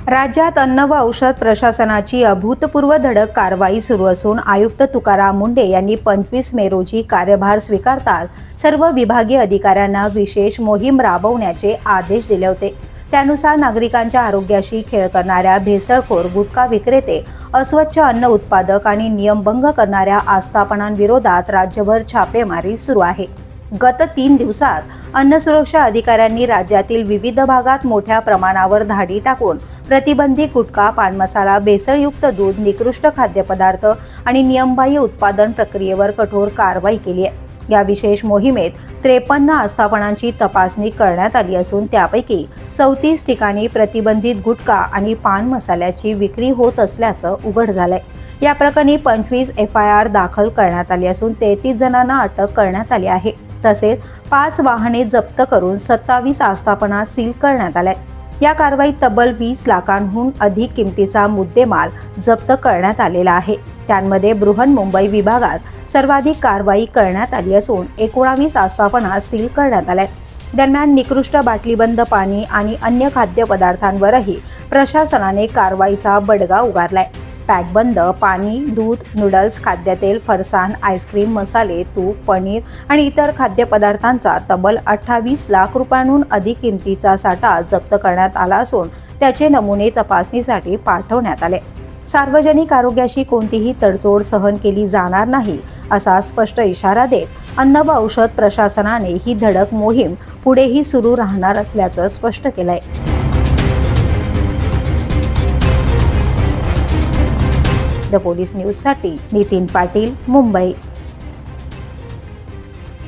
राज्यात अन्न व औषध प्रशासनाची अभूतपूर्व धडक कारवाई सुरू असून आयुक्त तुकाराम मुंढे यांनी 25 मे रोजी कार्यभार स्वीकारताच सर्व विभागीय अधिकाऱ्यांना विशेष मोहीम राबवण्याचे आदेश दिले होते। त्यानुसार नागरिकांच्या आरोग्याशी खेळ करणाऱ्या भेसळखोर गुटखा विक्रेते, अस्वच्छ अन्न उत्पादक आणि नियमभंग करणाऱ्या आस्थापनांविरोधात राज्यभर छापेमारी सुरू आहे। गत 3 दिवसात अन्न सुरक्षा अधिकाऱ्यांनी राज्यातील विविध भागात मोठ्या प्रमाणावर धाडी टाकून प्रतिबंधित गुटखा, पान मसाला, भेसळयुक्त दूध, निकृष्ट खाद्यपदार्थ आणि नियमबाह्य उत्पादन प्रक्रियेवर कठोर कारवाई केली आहे। या विशेष मोहिमेत 53 आस्थापनांची तपासणी करण्यात आली असून त्यापैकी 34 ठिकाणी प्रतिबंधित गुटखा आणि पान मसाल्याची विक्री होत असल्याचं उघड झालंय। या प्रकरणी 25 FIR दाखल करण्यात आली असून 33 जणांना अटक करण्यात आली आहे। तसेच 5 वाहने जप्त करून 27 आस्थापना सील करण्यात आल्या। या कारवाईत तब्बल 20 लाखांहून अधिक किमतीचा मुद्देमाल जप्त करण्यात आलेला आहे। त्यांमध्ये बृहन्मुंबई विभागात सर्वाधिक कारवाई करण्यात आली असून 19 आस्थापना सील करण्यात आल्या। दरम्यान निकृष्ट बाटलीबंद पाणी आणि अन्य खाद्यपदार्थांवरही प्रशासनाने कारवाईचा बडगा उगारलाय। पॅकबंद पाणी, दूध, नूडल्स, खाद्यतेल, फरसाण, आईस्क्रीम, मसाले, तूप, पनीर आणि इतर खाद्यपदार्थांचा तब्बल 28 लाख रुपयांहून अधिक किमतीचा साठा जप्त करण्यात आला असून त्याचे नमुने तपासणीसाठी पाठवण्यात आले। सार्वजनिक आरोग्याशी कोणतीही तडजोड सहन केली जाणार नाही असा स्पष्ट इशारा देत अन्न व औषध प्रशासनाने ही धडक मोहीम पुढेही सुरू राहणार असल्याचं स्पष्ट केलंय। द पोलीस न्यूजसाठी नितीन पाटील, मुंबई।